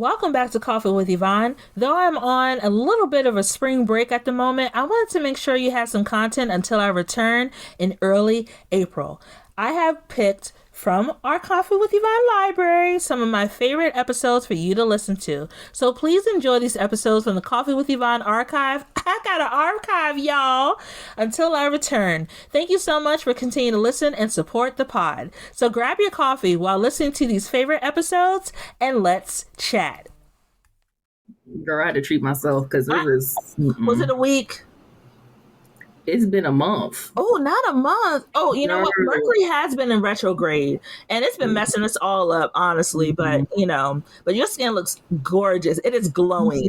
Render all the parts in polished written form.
welcome back to Coffee with Yvonne. Though I'm on a little bit of a spring break at the moment, I wanted to make sure you had some content until I return in early April. I have picked from our Coffee with Yvonne library some of my favorite episodes for you to listen to. So please enjoy these episodes from the Coffee with Yvonne archive. I got an archive, y'all, until I return. Thank you so much for continuing to listen and support the pod. So grab your coffee while listening to these favorite episodes and let's chat. Girl, I had to treat myself because it was... Was it a week? It's been a month. Oh, not a month. Oh, you know what? Mercury has been in retrograde and it's been messing us all up, honestly. But, but your skin looks gorgeous. It is glowing.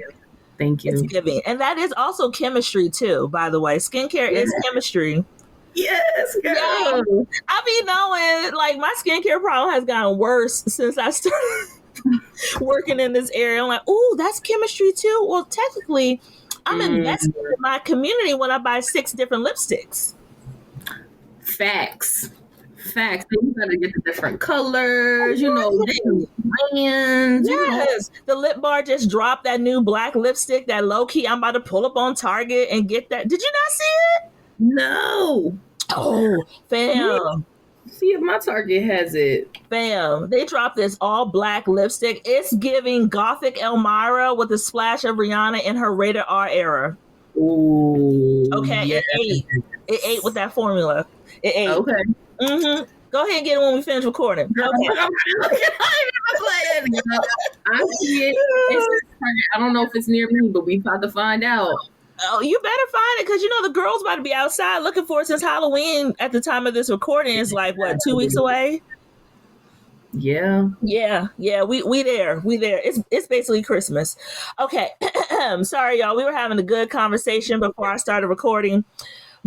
Thank you. It's giving. And that is also chemistry, too, by the way. Skincare is chemistry. Yes, girl. Yeah. I be knowing, like, my skincare problem has gotten worse since I started working in this area. I'm like, oh, that's chemistry, too. Well, technically, I'm investing in my community when I buy 6 different lipsticks. Facts. Then you gotta get the different colors, different brands. Yes. The Lip Bar just dropped that new black lipstick, that low key. I'm about to pull up on Target and get that. Did you not see it? No. Oh, fam. See if my Target has it. Bam. They dropped this all black lipstick. It's giving Gothic Elmira with a splash of Rihanna in her rated R era. Ooh. Okay, yes. It ate with that formula. It ate. Okay. Mm-hmm. Go ahead and get it when we finish recording. Okay. I see it. I don't know if it's near me, but we about to find out. Oh, you better find it because the girls about to be outside looking for it since Halloween at the time of this recording is like, what, 2 weeks away? Yeah. We there. It's basically Christmas. Okay. Sorry, y'all. We were having a good conversation before I started recording.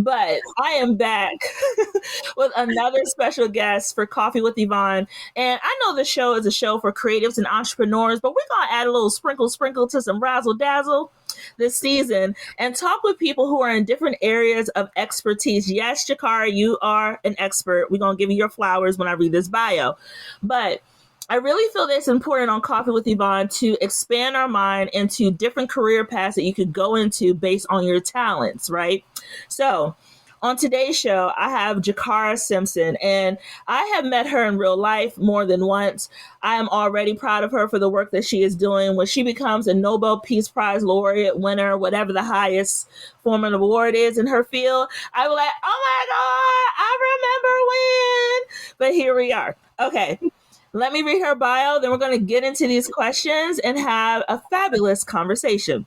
But I am back with another special guest for Coffee with Yvonne. And I know the show is a show for creatives and entrepreneurs, but we're going to add a little sprinkle to some razzle dazzle this season and talk with people who are in different areas of expertise. Yes, Jakara, you are an expert. We're going to give you your flowers when I read this bio. But I really feel that it's important on Coffee with Yvonne to expand our mind into different career paths that you could go into based on your talents, right? So on today's show, I have Jakara Simpson, and I have met her in real life more than once. I am already proud of her for the work that she is doing. When she becomes a Nobel Peace Prize laureate winner, whatever the highest form of award is in her field, I will like, oh my God, I remember when. But here we are. Okay. Let me read her bio, then we're going to get into these questions and have a fabulous conversation.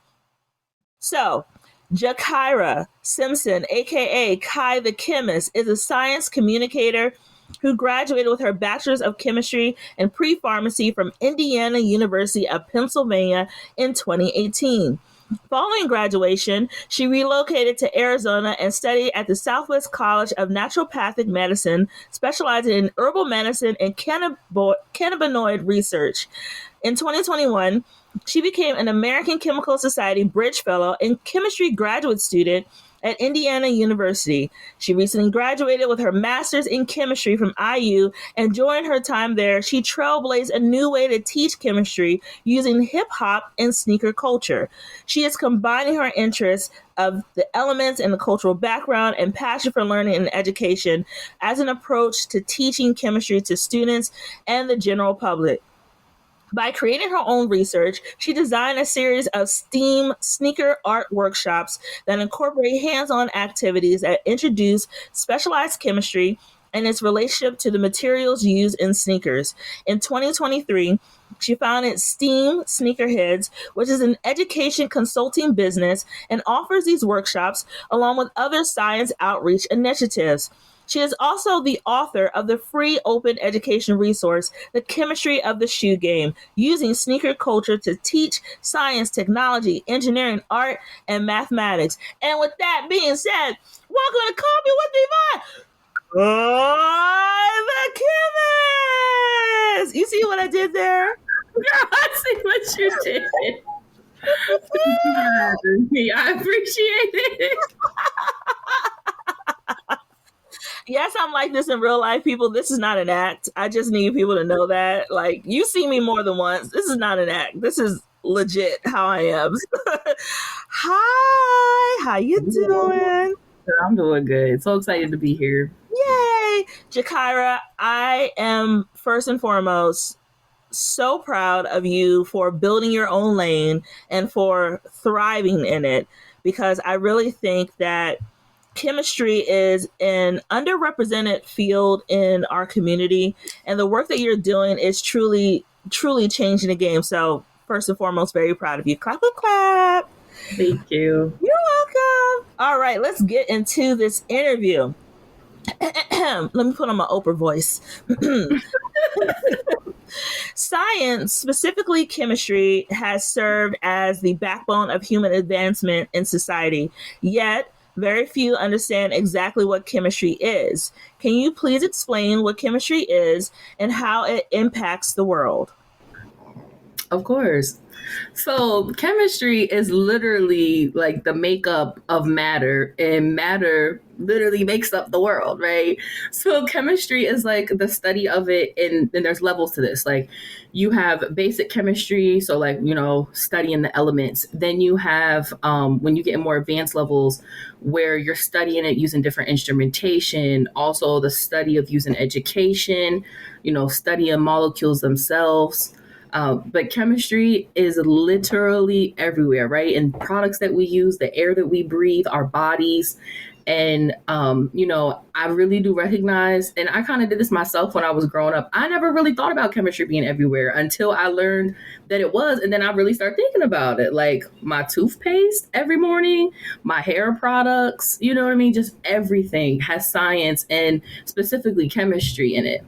So, Jakara Simpson, aka Kai the Chemist, is a science communicator who graduated with her Bachelor's of Chemistry and Pre-Pharmacy from Indiana University of Pennsylvania in 2018. Following graduation, she relocated to Arizona and studied at the Southwest College of Naturopathic Medicine, specializing in herbal medicine and cannabinoid research. In 2021, she became an American Chemical Society Bridge Fellow and chemistry graduate student at Indiana University. She recently graduated with her master's in chemistry from IU, and during her time there, she trailblazed a new way to teach chemistry using hip-hop and sneaker culture. She is combining her interests of the elements and the cultural background and passion for learning and education as an approach to teaching chemistry to students and the general public. By creating her own research, she designed a series of STEAM sneaker art workshops that incorporate hands-on activities that introduce specialized chemistry and its relationship to the materials used in sneakers. In 2023, she founded STEAM Sneakerheads, which is an education consulting business and offers these workshops along with other science outreach initiatives. She is also the author of the free open education resource, The Chemistry of the Shoe Game, using sneaker culture to teach science, technology, engineering, art, and mathematics. And with that being said, welcome to Coffee with Yvonne. Oh, the Chemist! You see what I did there? Girl, I see what you did. I appreciate it. Yes, I'm like this in real life, people. This is not an act. I just need people to know that. Like, you see me more than once. This is not an act. This is legit how I am. Hi, how you doing? I'm doing good. So excited to be here. Yay! Jakira, I am first and foremost so proud of you for building your own lane and for thriving in it, because I really think that chemistry is an underrepresented field in our community, and the work that you're doing is truly, truly changing the game. So, first and foremost, very proud of you. Clap, clap, clap. Thank you. You're welcome. All right, let's get into this interview. Let me put on my Oprah voice. Science, specifically chemistry, has served as the backbone of human advancement in society. Yet, very few understand exactly what chemistry is. Can you please explain what chemistry is and how it impacts the world? Of course. So, chemistry is literally like the makeup of matter, and matter literally makes up the world, right? So, chemistry is like the study of it, and then there's levels to this. Like, you have basic chemistry, so like, studying the elements. Then you have, when you get in more advanced levels, where you're studying it using different instrumentation, also the study of using education, studying molecules themselves. But chemistry is literally everywhere, right? In products that we use, the air that we breathe, our bodies. And, I really do recognize, and I kind of did this myself when I was growing up. I never really thought about chemistry being everywhere until I learned that it was. And then I really started thinking about it, like my toothpaste every morning, my hair products, you know what I mean? Just everything has science and specifically chemistry in it.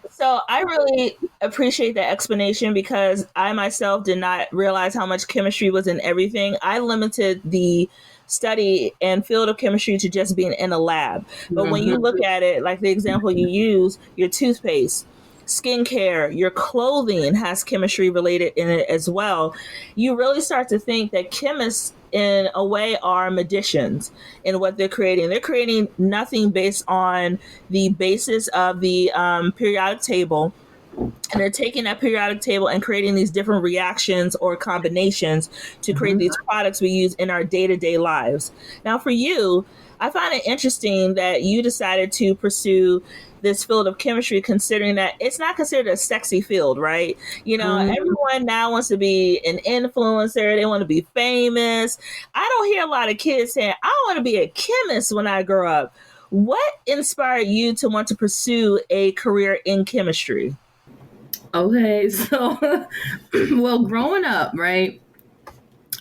So I really appreciate that explanation, because I myself did not realize how much chemistry was in everything. I limited the study and field of chemistry to just being in a lab. But when you look at it, like the example you use, your toothpaste, skincare, your clothing has chemistry related in it as well. You really start to think that chemists, in a way, are magicians in what they're creating. They're creating nothing based on the basis of the periodic table. And they're taking that periodic table and creating these different reactions or combinations to create these products we use in our day-to-day lives. Now, for you, I find it interesting that you decided to pursue this field of chemistry, considering that it's not considered a sexy field, right? Everyone now wants to be an influencer. They want to be famous. I don't hear a lot of kids saying, I want to be a chemist when I grow up. What inspired you to want to pursue a career in chemistry? Okay, so, well, growing up, right?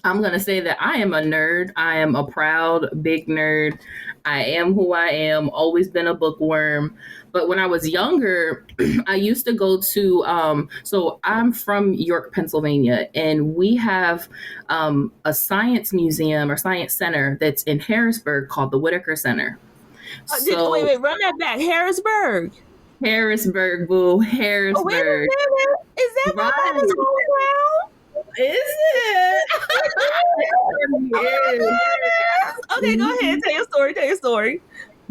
I'm going to say that I am a nerd. I am a proud, big nerd. I am who I am, always been a bookworm. But when I was younger, I used to go to, so I'm from York, Pennsylvania, and we have a science museum or science center that's in Harrisburg called the Whitaker Center. Wait, run that back. Harrisburg. Harrisburg, boo, Oh, wait a Harrisburg. minute. Is that my Right. mama's hometown? Is it? Yes. Okay, go ahead. Tell your story. Tell your story.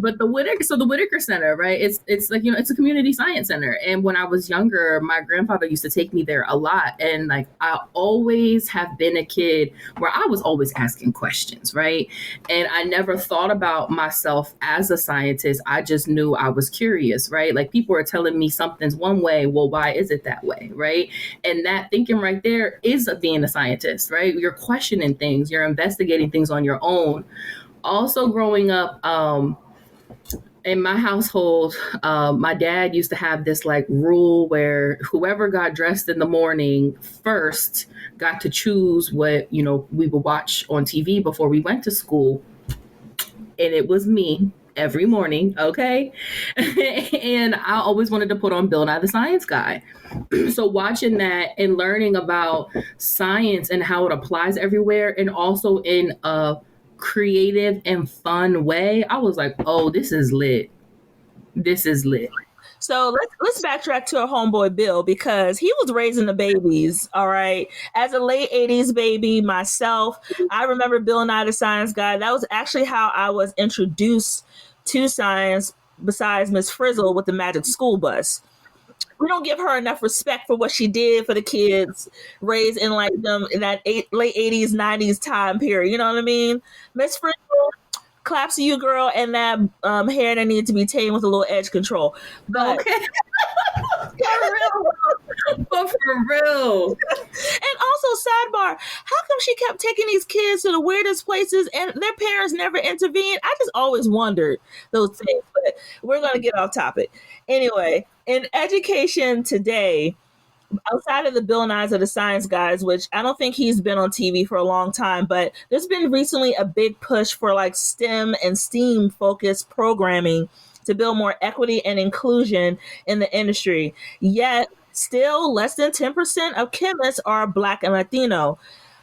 But the Whitaker Center, right? It's like, it's a community science center. And when I was younger, my grandfather used to take me there a lot. And like, I always have been a kid where I was always asking questions, right? And I never thought about myself as a scientist. I just knew I was curious, right? Like, people are telling me something's one way. Well, why is it that way, right? And that thinking right there is being a scientist, right? You're questioning things, you're investigating things on your own. Also, growing up, in my household, my dad used to have this like rule where whoever got dressed in the morning first got to choose what, we would watch on TV before we went to school. And it was me every morning. Okay. And I always wanted to put on Bill Nye the Science Guy. So watching that and learning about science and how it applies everywhere, and also in a creative and fun way, I was like, oh, this is lit. This is lit. So let's backtrack to our homeboy Bill, because he was raising the babies. All right, as a late '80s baby myself, I remember Bill Nye the Science Guy. That was actually how I was introduced to science besides Miss Frizzle with the Magic School Bus. We don't give her enough respect for what she did for the kids raised in like them in that late 80s, 90s time period. You know what I mean? Miss Frizzle, claps to you, girl, and that hair that needs to be tamed with a little edge control. But Okay. For real. But for real. and also, sidebar, how come she kept taking these kids to the weirdest places and their parents never intervened? I just always wondered those things, but we're going to get off topic. Anyway, in education today, outside of the Bill Nyes of the Science Guys, which I don't think he's been on TV for a long time, but there's been recently a big push for like STEM and STEAM focused programming to build more equity and inclusion in the industry. Yet, still less than 10% of chemists are Black and Latino.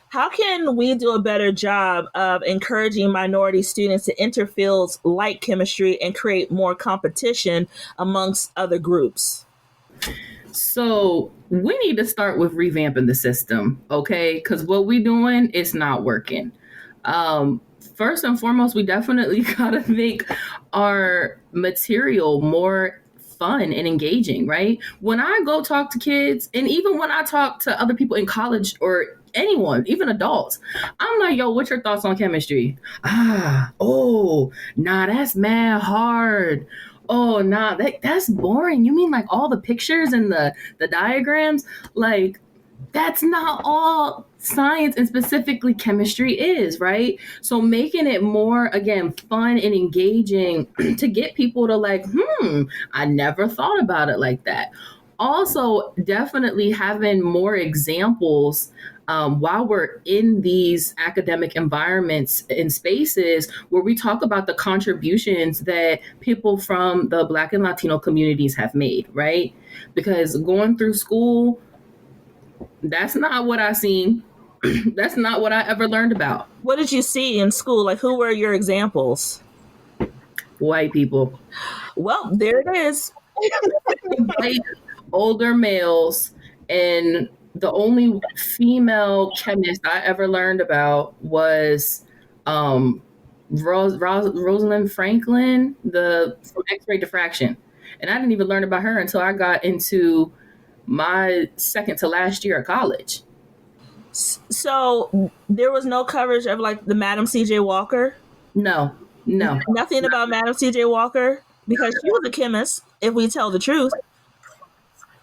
How can we do a better job of encouraging minority students to enter fields like chemistry and create more competition amongst other groups? So we need to start with revamping the system, okay? Because what we're doing is not working. First and foremost, we definitely gotta make our material more fun and engaging, right? When I go talk to kids, and even when I talk to other people in college or anyone, even adults, I'm like, yo, what's your thoughts on chemistry? Nah, that's mad hard. Oh, nah, that's boring. You mean like all the pictures and the diagrams? Like, that's not all science and specifically chemistry is, right? So making it more, again, fun and engaging to get people to like, I never thought about it like that. Also, definitely having more examples while we're in these academic environments and spaces where we talk about the contributions that people from the Black and Latino communities have made, right? Because going through school, that's not what I seen. That's not what I ever learned about. What did you see in school? Like, who were your examples? White people. Well, there it is. White, older males, and the only female chemist I ever learned about was Rosalind Franklin, from X-ray diffraction. And I didn't even learn about her until I got into my second to last year of college. So there was no coverage of like the Madam C.J. Walker? No. Nothing about Madam C.J. Walker? Because she was a chemist, if we tell the truth.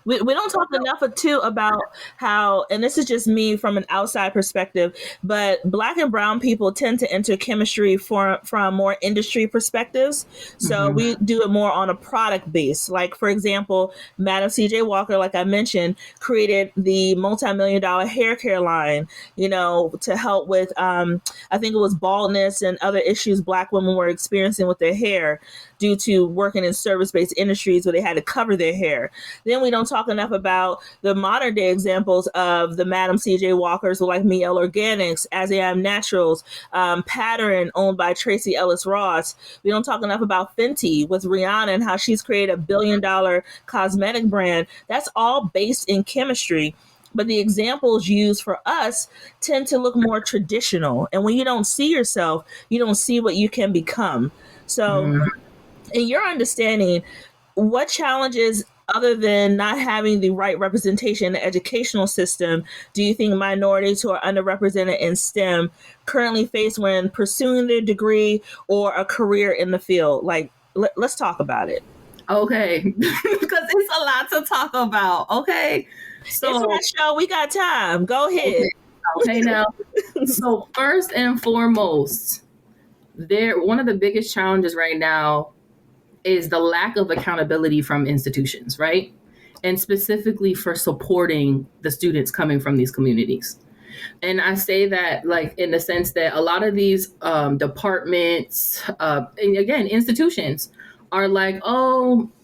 We don't talk enough too about how, and this is just me from an outside perspective, but Black and brown people tend to enter chemistry from more industry perspectives. So we do it more on a product base. Like, for example, Madam C.J. Walker, like I mentioned, created the multi-million-dollar hair care line, to help with, I think it was baldness and other issues Black women were experiencing with their hair due to working in service-based industries where they had to cover their hair. Then we don't talk enough about the modern day examples of the Madam C.J. Walkers, like Miel Organics, As I Am Naturals, Pattern, owned by Tracy Ellis Ross. We don't talk enough about Fenty with Rihanna and how she's created $1 billion cosmetic brand. That's all based in chemistry. But the examples used for us tend to look more traditional. And when you don't see yourself, you don't see what you can become. So in your understanding, what challenges, other than not having the right representation in the educational system, do you think minorities who are underrepresented in STEM currently face when pursuing their degree or a career in the field? Like, let's talk about it. Okay, because it's a lot to talk about. Okay, so it's our show. We got time. Go ahead. Okay now. So first and foremost, one of the biggest challenges right now is the lack of accountability from institutions, right? And specifically for supporting the students coming from these communities. And I say that like in the sense that a lot of these departments, and again, institutions are like,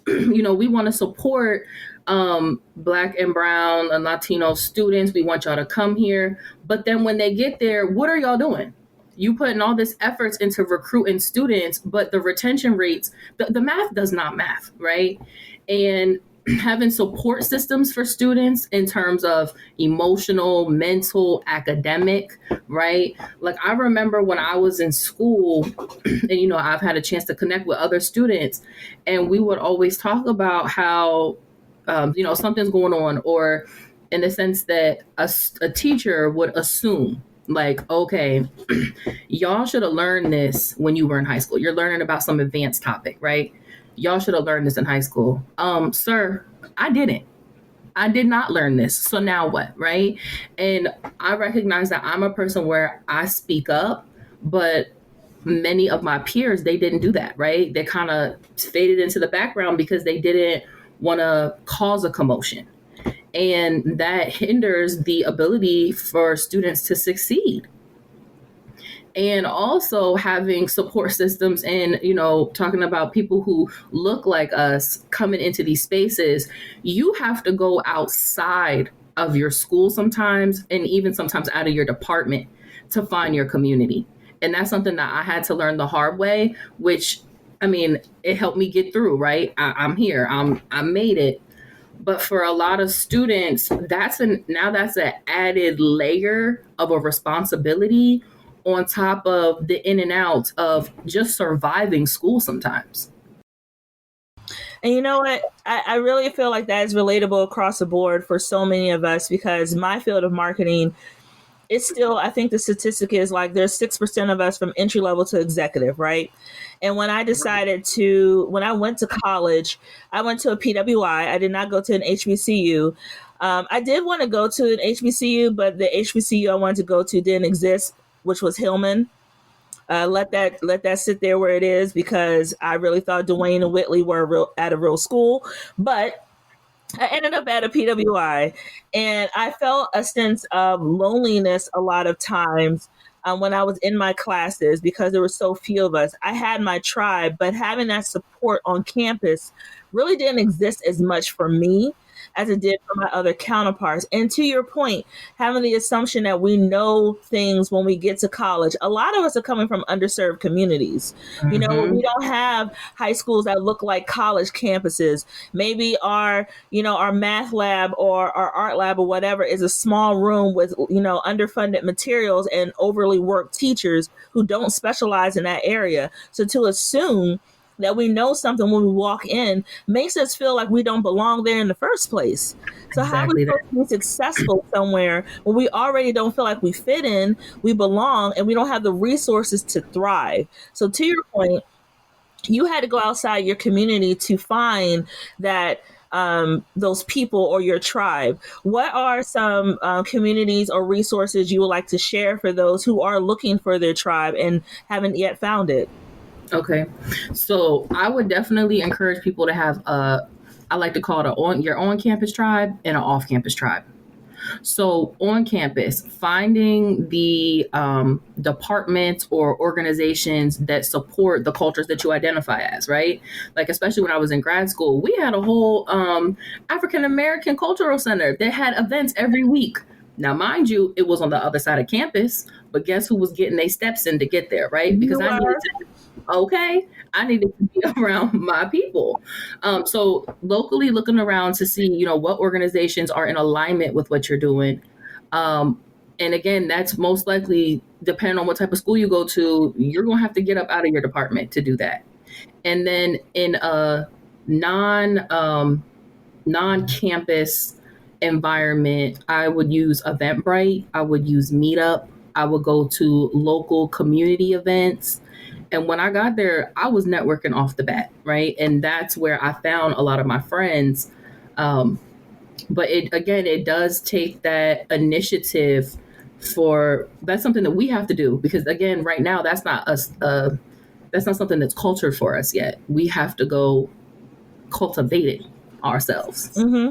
we want to support Black and brown and Latino students. We want y'all to come here. But then when they get there, what are y'all doing? You putting all this efforts into recruiting students, but the retention rates, the math does not math, right? And having support systems for students in terms of emotional, mental, academic, right? Like I remember when I was in school and, you know, I've had a chance to connect with other students, and we would always talk about how, you know, something's going on, or in the sense that a teacher would assume, like, okay, y'all should have learned this when you were in high school. You're learning about some advanced topic, right? Y'all should have learned this in high school. Sir, I didn't. I did not learn this. So now what, right? And I recognize that I'm a person where I speak up, but many of my peers, they didn't do that, right? They kind of faded into the background because they didn't want to cause a commotion. And that hinders the ability for students to succeed. And also having support systems and, you know, talking about people who look like us coming into these spaces, you have to go outside of your school sometimes, and even sometimes out of your department, to find your community. And that's something that I had to learn the hard way, which, I mean, it helped me get through, right? I'm here, I made it. But for a lot of students, that's an added layer of a responsibility on top of the in and out of just surviving school sometimes. And you know what? I really feel like that is relatable across the board for so many of us, because my field of marketing, it's still, I think the statistic is like there's 6% of us from entry level to executive, right? And when I when I went to college, I went to a PWI. I did not go to an HBCU. I did want to go to an HBCU, but the HBCU I wanted to go to didn't exist, which was Hillman. Let that sit there where it is, because I really thought Dwayne and Whitley were at a real school. But I ended up at a PWI, and I felt a sense of loneliness a lot of times when I was in my classes, because there were so few of us. I had my tribe, but having that support on campus really didn't exist as much for me as it did for my other counterparts. And to your point, having the assumption that we know things when we get to college, a lot of us are coming from underserved communities. Mm-hmm. You know, we don't have high schools that look like college campuses. Maybe our math lab or our art lab or whatever is a small room with, you know, underfunded materials and overly worked teachers who don't specialize in that area. So to assume that we know something when we walk in makes us feel like we don't belong there in the first place. So exactly. How are we supposed to be successful somewhere when we already don't feel like we fit in, we belong, and we don't have the resources to thrive? So to your point, you had to go outside your community to find that those people or your tribe. What are some communities or resources you would like to share for those who are looking for their tribe and haven't yet found it? Okay. So I would definitely encourage people to have I like to call it your on-campus tribe and an off-campus tribe. So on campus, finding the departments or organizations that support the cultures that you identify as, right? Like, especially when I was in grad school, we had a whole African-American cultural center that had events every week. Now, mind you, it was on the other side of campus, but guess who was getting their steps in to get there, right? Because I needed to be around my people. So locally looking around to see, you know, what organizations are in alignment with what you're doing. And again, that's most likely, depending on what type of school you go to, you're going to have to get up out of your department to do that. And then in a non-campus environment, I would use Eventbrite. I would use Meetup. I would go to local community events. And when I got there, I was networking off the bat, right? And that's where I found a lot of my friends. But it does take that initiative that's something that we have to do, because again, right now, that's not us. That's not something that's cultured for us yet. We have to go cultivate it ourselves. Mm-hmm.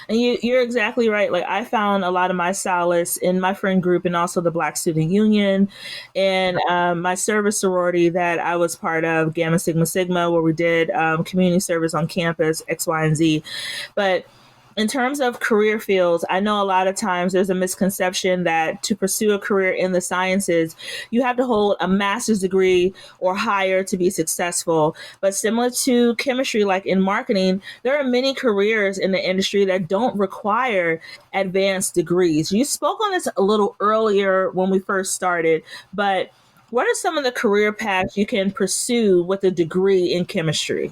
And you're exactly right. Like, I found a lot of my solace in my friend group and also the Black Student Union and my service sorority that I was part of, Gamma Sigma Sigma, where we did community service on campus, X, Y, and Z. But in terms of career fields, I know a lot of times there's a misconception that to pursue a career in the sciences, you have to hold a master's degree or higher to be successful. But similar to chemistry, like in marketing, there are many careers in the industry that don't require advanced degrees. You spoke on this a little earlier when we first started, but what are some of the career paths you can pursue with a degree in chemistry?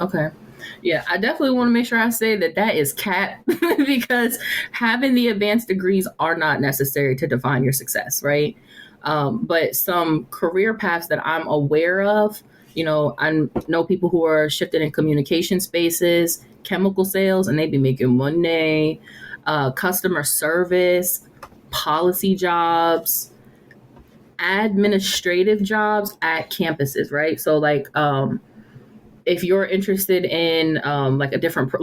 Okay. Yeah, I definitely want to make sure I say that that is cap because having the advanced degrees are not necessary to define your success, right? But some career paths that I'm aware of, I know people who are shifted in communication spaces, chemical sales, and they be making money, customer service, policy jobs, administrative jobs at campuses, right? So if you're interested in like a different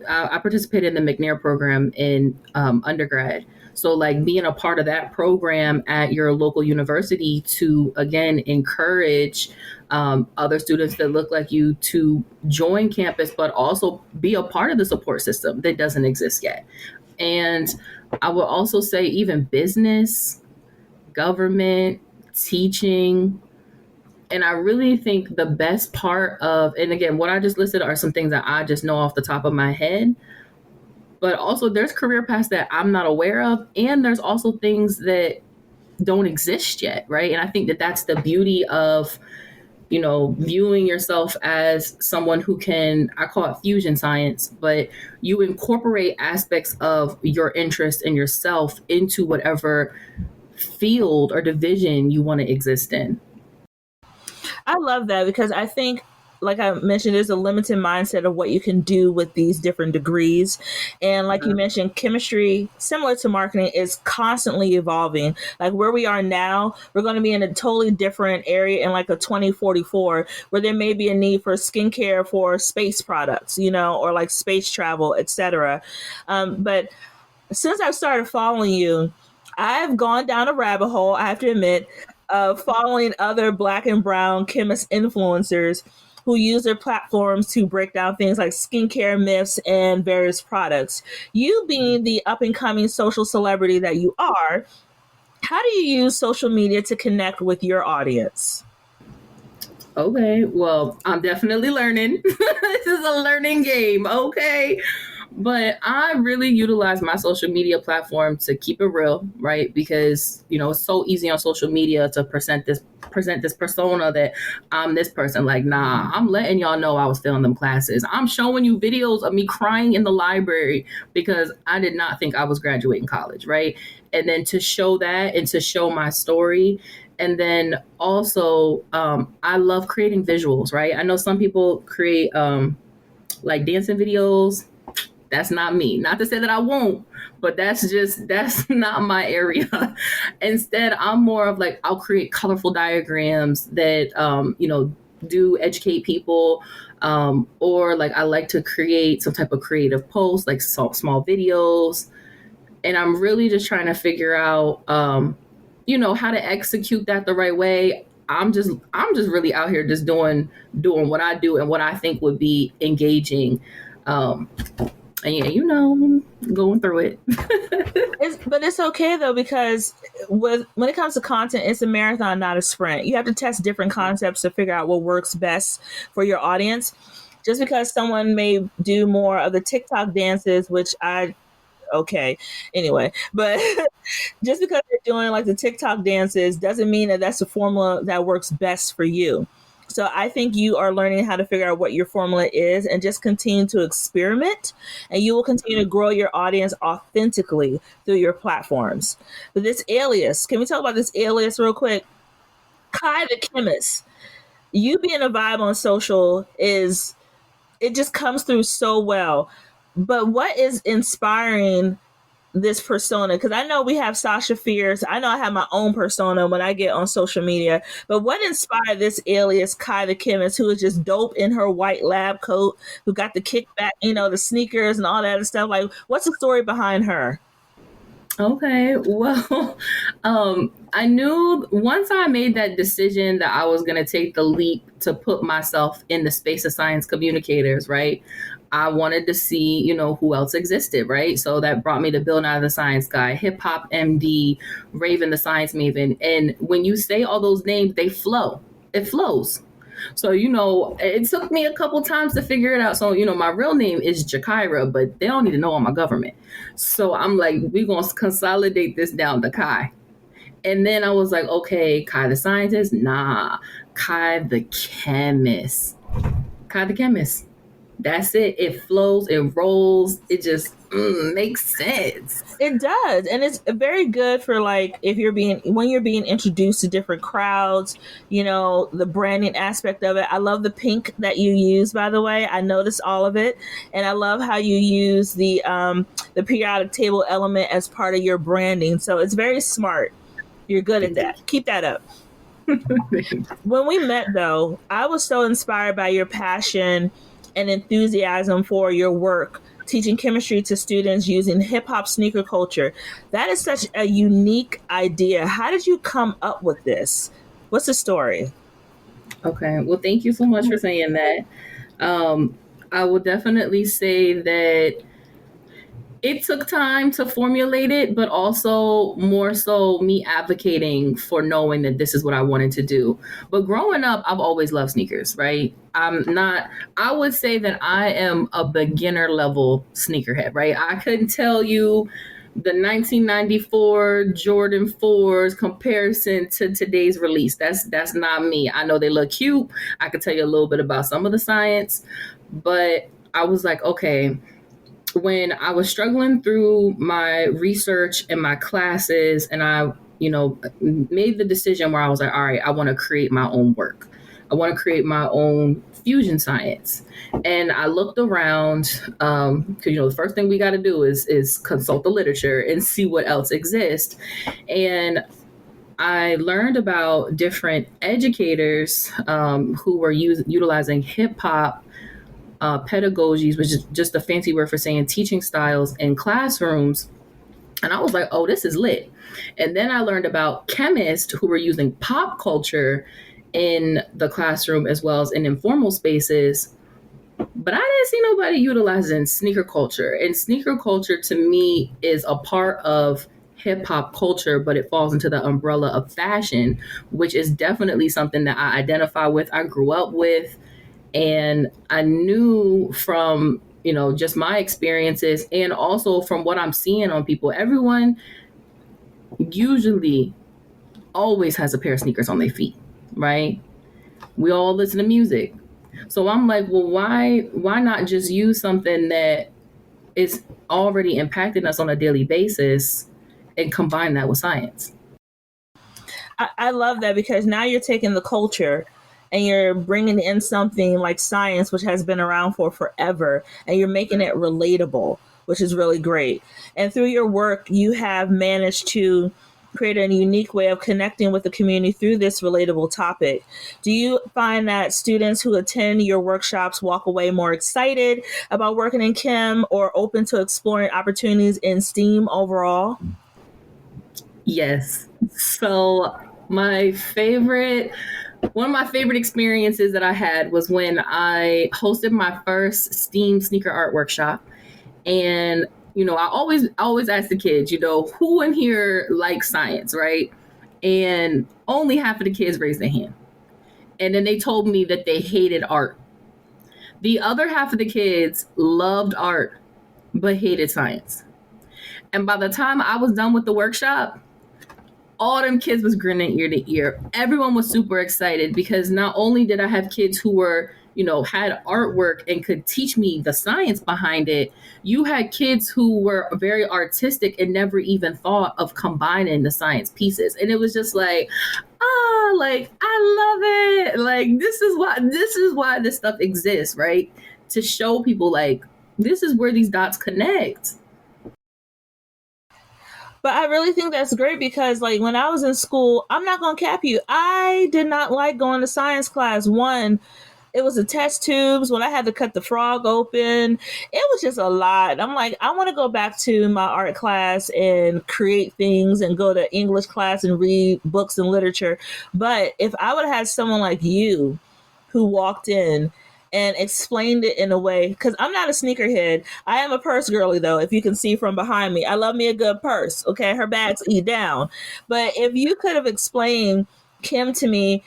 I participated in the McNair program in undergrad, so like being a part of that program at your local university to again encourage other students that look like you to join campus but also be a part of the support system that doesn't exist yet. And I would also say even business, government, teaching. And I really think the best part of, and again, what I just listed are some things that I just know off the top of my head, but also there's career paths that I'm not aware of. And there's also things that don't exist yet, right? And I think that that's the beauty of, viewing yourself as someone who can, I call it fusion science, but you incorporate aspects of your interest and yourself into whatever field or division you want to exist in. I love that because I think, like I mentioned, there's a limited mindset of what you can do with these different degrees. And like you mentioned, chemistry, similar to marketing, is constantly evolving. Like where we are now, we're going to be in a totally different area in like a 2044 where there may be a need for skincare for space products, or like space travel, etc. But since I've started following you, I've gone down a rabbit hole, I have to admit, of following other black and brown chemist influencers who use their platforms to break down things like skincare myths and various products. You being the up and coming social celebrity that you are, how do you use social media to connect with your audience? Okay, well, I'm definitely learning. This is a learning game, okay? But I really utilize my social media platform to keep it real, right? Because it's so easy on social media to present this persona that I'm this person. Like, nah, I'm letting y'all know I was failing them classes. I'm showing you videos of me crying in the library because I did not think I was graduating college, right? And then to show that and to show my story. And then also, I love creating visuals, right? I know some people create like dancing videos. That's not me. Not to say that I won't, but that's not my area. Instead, I'm more of like, I'll create colorful diagrams that, do educate people. Or like, I like to create some type of creative post, like small videos. And I'm really just trying to figure out, how to execute that the right way. I'm just really out here just doing what I do and what I think would be engaging. And yeah, going through it. But it's okay though because when it comes to content, it's a marathon, not a sprint. You have to test different concepts to figure out what works best for your audience. Just because someone may do more of the TikTok dances, which okay, anyway, but just because they're doing like the TikTok dances doesn't mean that that's the formula that works best for you. So I think you are learning how to figure out what your formula is and just continue to experiment and you will continue to grow your audience authentically through your platforms. But this alias, can we talk about this alias real quick? Kai the Chemist. You being a vibe on social it just comes through so well. But what is inspiring this persona? Because I know we have Sasha Fierce. I know I have my own persona when I get on social media. But what inspired this alias, Kai the Chemist, who is just dope in her white lab coat, who got the kickback, the sneakers and all that other stuff? Like, what's the story behind her? Okay, well, I knew once I made that decision that I was going to take the leap to put myself in the space of science communicators, right? I wanted to see, who else existed, right? So that brought me to Bill Nye the Science Guy, Hip Hop MD, Raven the Science Maven. And when you say all those names, they flow. It flows. So, it took me a couple times to figure it out. So, my real name is Jakira, but they don't need to know all my government. So I'm like, we're going to consolidate this down to Kai. And then I was like, okay, Kai the scientist? Nah, Kai the chemist. Kai the chemist. That's it. It flows, it rolls. It just makes sense. It does. And it's very good for like when you're being introduced to different crowds, the branding aspect of it. I love the pink that you use, by the way. I noticed all of it. And I love how you use the periodic table element as part of your branding. So it's very smart. You're good at that. Keep that up. When we met, though, I was so inspired by your passion and enthusiasm for your work teaching chemistry to students using hip hop sneaker culture. That is such a unique idea. How did you come up with this? What's the story? Okay. Well, thank you so much for saying that. I will definitely say that it took time to formulate it, but also more so me advocating for knowing that this is what I wanted to do. But growing up, I've always loved sneakers, right? I would say that I am a beginner level sneakerhead, right? I couldn't tell you the 1994 Jordan 4s comparison to today's release. That's not me. I know they look cute. I could tell you a little bit about some of the science, but I was like, okay, when I was struggling through my research and my classes, and I, made the decision where I was like, all right, I want to create my own work. I want to create my own fusion science. And I looked around, because, the first thing we got to do is consult the literature and see what else exists. And I learned about different educators who were utilizing hip hop pedagogies, which is just a fancy word for saying teaching styles in classrooms. And I was like, oh, this is lit. And then I learned about chemists who were using pop culture in the classroom as well as in informal spaces. But I didn't see nobody utilizing sneaker culture. And sneaker culture to me is a part of hip hop culture, but it falls into the umbrella of fashion, which is definitely something that I identify with, I grew up with. And I knew from, just my experiences and also from what I'm seeing on people, everyone usually always has a pair of sneakers on their feet, right? We all listen to music. So I'm like, well, why not just use something that is already impacting us on a daily basis and combine that with science? I love that because now you're taking the culture and you're bringing in something like science, which has been around for forever, and you're making it relatable, which is really great. And through your work, you have managed to create a unique way of connecting with the community through this relatable topic. Do you find that students who attend your workshops walk away more excited about working in chem or open to exploring opportunities in STEAM overall? Yes. So one of my favorite experiences that I had was when I hosted my first STEAM sneaker art workshop. And, I always ask the kids, who in here likes science, right? And only half of the kids raised their hand. And then they told me that they hated art. The other half of the kids loved art, but hated science. And by the time I was done with the workshop, all them kids was grinning ear to ear. Everyone was super excited because not only did I have kids who were, had artwork and could teach me the science behind it, you had kids who were very artistic and never even thought of combining the science pieces. And it was just like, I love it. Like, this is why this stuff exists, right? To show people like, this is where these dots connect. But I really think that's great because, like, when I was in school, I'm not going to cap you. I did not like going to science class. One, It was the test tubes when I had to cut the frog open. It was just a lot. I'm like, I want to go back to my art class and create things and go to English class and read books and literature. But if I would have had someone like you who walked in and explained it in a way, because I'm not a sneakerhead. I am a purse girly, though, if you can see from behind me. I love me a good purse, okay? Her bags eat down. But if you could have explained Kim to me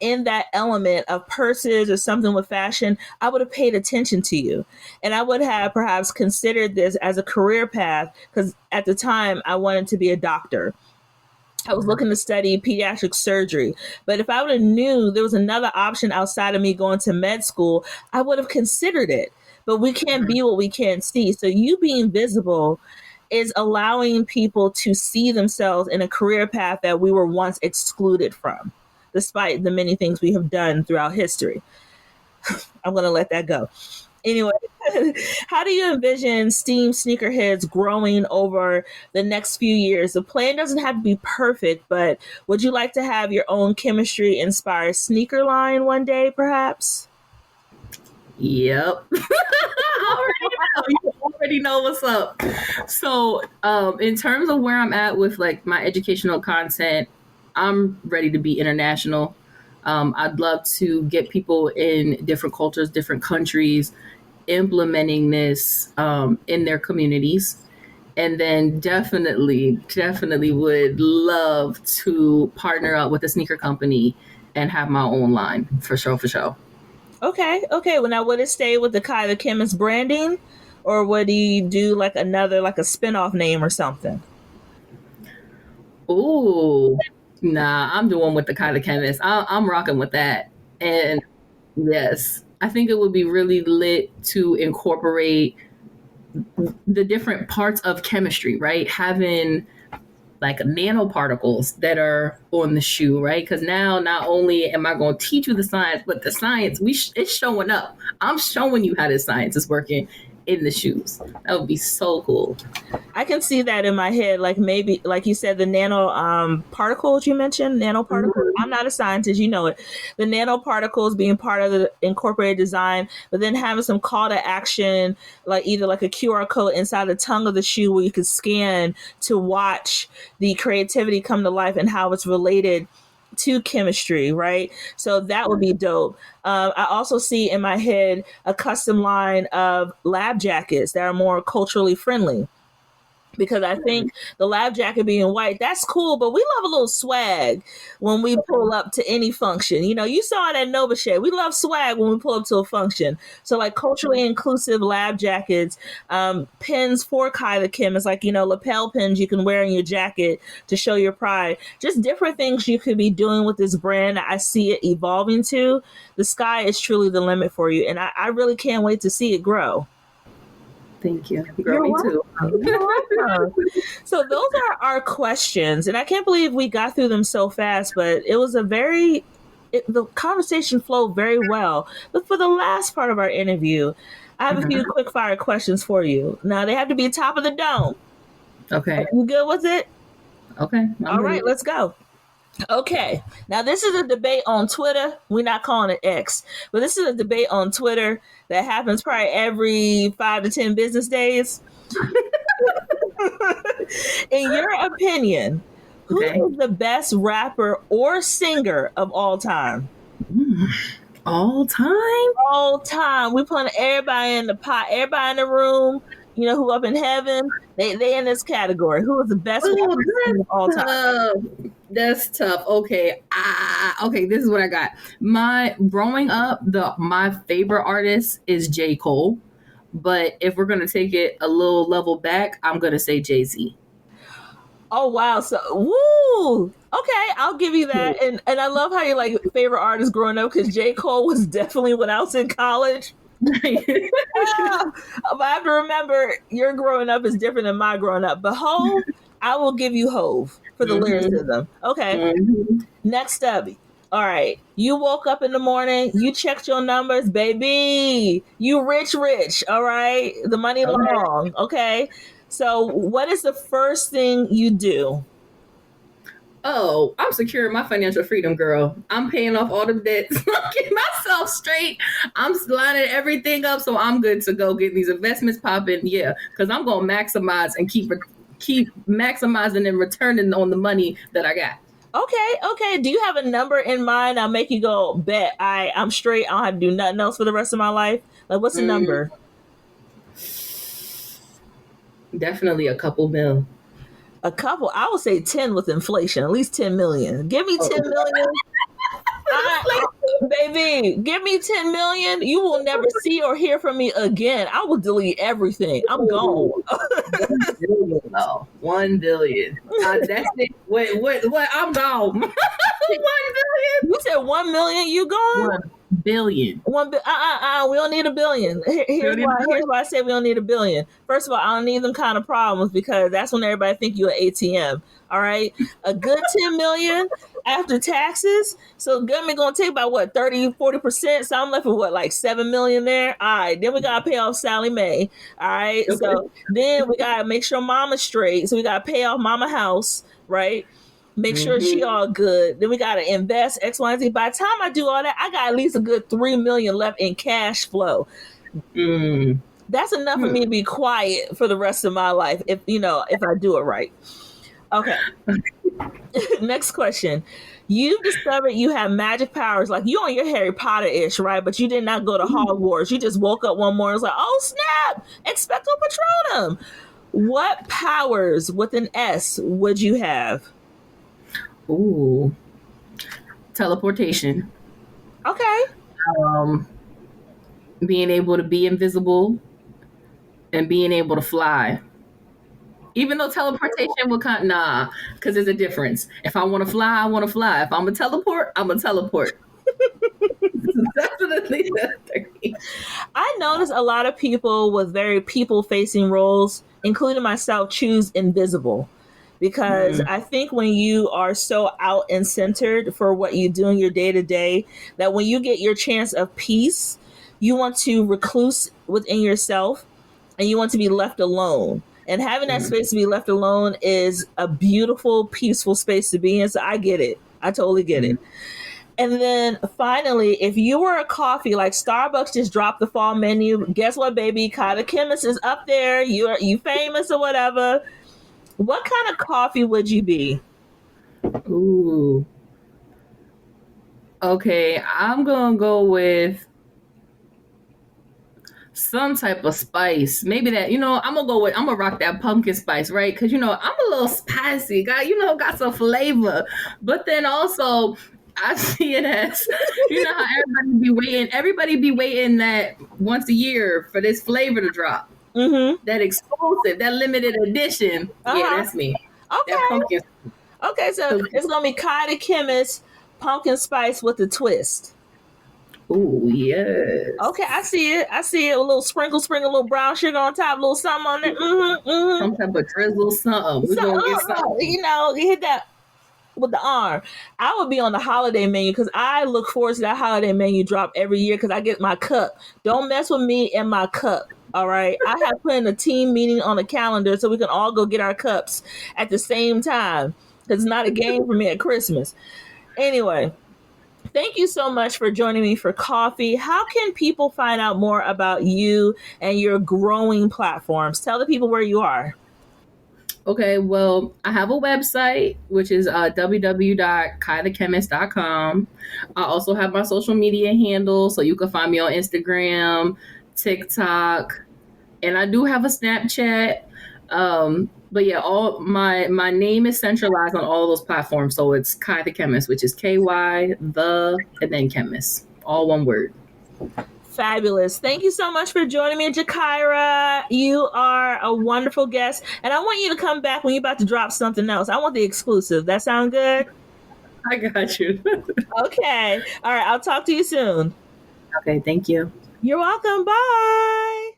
in that element of purses or something with fashion, I would have paid attention to you. And I would have perhaps considered this as a career path because at the time I wanted to be a doctor. I was looking to study pediatric surgery. But if I would have knew there was another option outside of me going to med school, I would have considered it. But we can't be what we can't see. So you being visible is allowing people to see themselves in a career path that we were once excluded from, despite the many things we have done throughout history. I'm going to let that go. Anyway, how do you envision STEAM sneakerheads growing over the next few years? The plan doesn't have to be perfect, but would you like to have your own chemistry inspired sneaker line one day, perhaps? Yep. You already know what's up. So, in terms of where I'm at with like my educational content, I'm ready to be international. I'd love to get people in different cultures, different countries, implementing this in their communities. And then definitely would love to partner up with a sneaker company and have my own line for sure, for sure. Okay. Well, now would it stay with the Kai the Chemist branding, or would he do like another, like a spinoff name or something? Ooh, nah, I'm the one with the kind of chemist. I'm rocking with that. And yes, I think it would be really lit to incorporate the different parts of chemistry, right? Having like nanoparticles that are on the shoe, right? Because now not only am I going to teach you the science, but the science it's showing up. I'm showing you how this science is working in the shoes. That would be so cool. I can see that in my head, like maybe, like you said, the nano particles you mentioned, nanoparticles. Mm-hmm. I'm not a scientist, you know it. The nanoparticles being part of the incorporated design, but then having some call to action, like either like a QR code inside the tongue of the shoe where you can scan to watch the creativity come to life and how it's related to chemistry, right? So that would be dope. I also see in my head a custom line of lab jackets that are more culturally friendly, because I think the lab jacket being white, that's cool, but we love a little swag when we pull up to any function. You know, you saw it at Nova Shade. We love swag when we pull up to a function. So like culturally inclusive lab jackets, pins for Kai the Kim. It's like, you know, lapel pins you can wear in your jacket to show your pride. Just different things you could be doing with this brand. I see it evolving to. The sky is truly the limit for you. And I really can't wait to see it grow. Thank you. Girl, me too. So those are our questions, and I can't believe we got through them so fast, but it was the conversation flowed very well. But for the last part of our interview, I have a few quick fire questions for you. Now they have to be top of the dome. Okay. Are you good with it? Okay. All right, let's go. Okay, now this is a debate on Twitter. We're not calling it X, but this is a debate on Twitter that happens probably every 5 to 10 business days. In your opinion, who is the best rapper or singer of all time? All time? All time. We putting everybody in the pot, everybody in the room, you know, who up in heaven, they in this category. Who is the best rapper of all time? That's tough. Okay. Okay, this is what I got. Growing up, my favorite artist is J. Cole. But if we're gonna take it a little level back, I'm gonna say Jay-Z. Oh wow! So woo! Okay, I'll give you that. And I love how you're like favorite artist growing up, because J. Cole was definitely when I was in college. But I have to remember your growing up is different than my growing up. But Hove, I will give you Hove for the lyricism. Okay. Next up. All right. You woke up in the morning, you checked your numbers, baby. You rich. All right. The money long. Okay. So what is the first thing you do? Oh, I'm securing my financial freedom, girl. I'm paying off all the debts. I'm getting myself straight. I'm lining everything up so I'm good to go get these investments popping. Yeah, because I'm going to maximize and keep maximizing and returning on the money that I got. Okay. Do you have a number in mind? I'll make you go, bet I'm straight. I don't have to do nothing else for the rest of my life. Like, what's the number? Definitely a couple mil. A couple, I would say 10 with inflation, at least 10 million. Give me 10 million. Baby, give me 10 million. You will never see or hear from me again. I will delete everything. I'm gone. 1 billion, though. 1 billion. That's it. Wait, what? I'm gone. 1 billion. You said 1 million, you gone? 1 billion. We don't need a billion. Here's why I say we don't need a billion. First of all, I don't need them kind of problems because that's when everybody think you're an ATM. All right. A good 10 million after taxes. So government gonna take about what, 30-40%. So I'm left with what, like 7 million there. All right. Then we gotta pay off Sally Mae. All right. Okay. So then we gotta make sure mama's straight. So we gotta pay off mama house, right? Make sure she all good. Then we gotta invest X, Y, and Z. By the time I do all that, I got at least a good 3 million left in cash flow. That's enough for me to be quiet for the rest of my life if I do it right. Okay. Next question. You've discovered you have magic powers, like you on your Harry Potter-ish, right? But you did not go to Hogwarts. You just woke up one morning and was like, oh snap, Expecto Patronum. What powers with an S would you have? Ooh. Teleportation. Okay. Being able to be invisible and being able to fly. Even though teleportation will because there's a difference. If I want to fly, I want to fly. If I'm a teleport, I'm a teleport. Definitely. I notice a lot of people with very people-facing roles, including myself, choose invisible. Because I think when you are so out and centered for what you do in your day-to-day, that when you get your chance of peace, you want to recluse within yourself and you want to be left alone. And having that space to be left alone is a beautiful, peaceful space to be in. So I get it. I totally get it. And then finally, if you were a coffee, like Starbucks just dropped the fall menu, guess what, baby? Kai the Chemist is up there. You famous or whatever. What kind of coffee would you be? Ooh. Okay, I'm going to go with some type of spice. Maybe that, I'm going to rock that pumpkin spice, right? Because, I'm a little spicy. Got some flavor. But then also, I see it as, how everybody be waiting that once a year for this flavor to drop. That exclusive, that limited edition. Yeah, that's me. Okay. That pumpkin. Okay, so it's going to be Kai the Chemist pumpkin spice with a twist. Ooh, yes. Okay, I see it. A little sprinkle, a little brown sugar on top, a little something on it. Some type of drizzle, something. We're going to get something. You hit that with the arm. I would be on the holiday menu because I look forward to that holiday menu drop every year because I get my cup. Don't mess with me and my cup. All right. I have put in a team meeting on the calendar so we can all go get our cups at the same time because it's not a game for me at Christmas. Anyway, thank you so much for joining me for coffee. How can people find out more about you and your growing platforms? Tell the people where you are. Okay, well, I have a website, which is www.kaithechemist.com. I also have my social media handles, so you can find me on Instagram, TikTok, and I do have a Snapchat. But yeah, all my name is centralized on all those platforms. So it's Kai the Chemist, which is KY and then Chemist, all one word. Fabulous. Thank you so much for joining me, Jakira. You are a wonderful guest. And I want you to come back when you're about to drop something else. I want the exclusive. That sound good? I got you. Okay. All right. I'll talk to you soon. Okay. Thank you. You're welcome. Bye.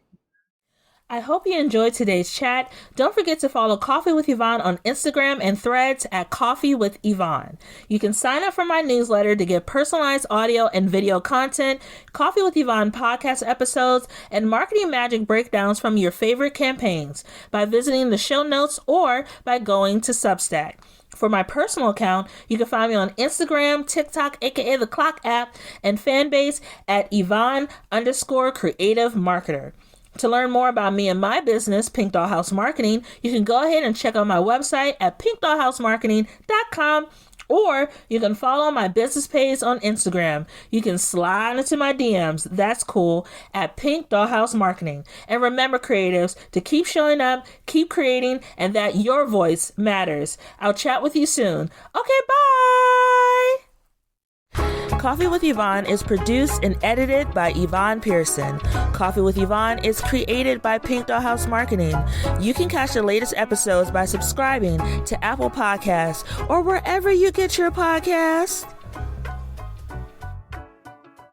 I hope you enjoyed today's chat. Don't forget to follow Coffee with Yvonne on Instagram and Threads at Coffee with Yvonne. You can sign up for my newsletter to get personalized audio and video content, Coffee with Yvonne podcast episodes, and marketing magic breakdowns from your favorite campaigns by visiting the show notes or by going to Substack. For my personal account, you can find me on Instagram, TikTok, aka the Clock app, and Fanbase at Yvonne_creative marketer. To learn more about me and my business, Pink Dollhouse Marketing, you can go ahead and check out my website at pinkdollhousemarketing.com, or you can follow my business page on Instagram. You can slide into my DMs, that's cool, at Pink Dollhouse Marketing. And remember, creatives, to keep showing up, keep creating, and that your voice matters. I'll chat with you soon. Okay, bye! Coffee with Yvonne is produced and edited by Yvonne Pearson. Coffee with Yvonne is created by Pink Dollhouse Marketing. You can catch the latest episodes by subscribing to Apple Podcasts or wherever you get your podcasts.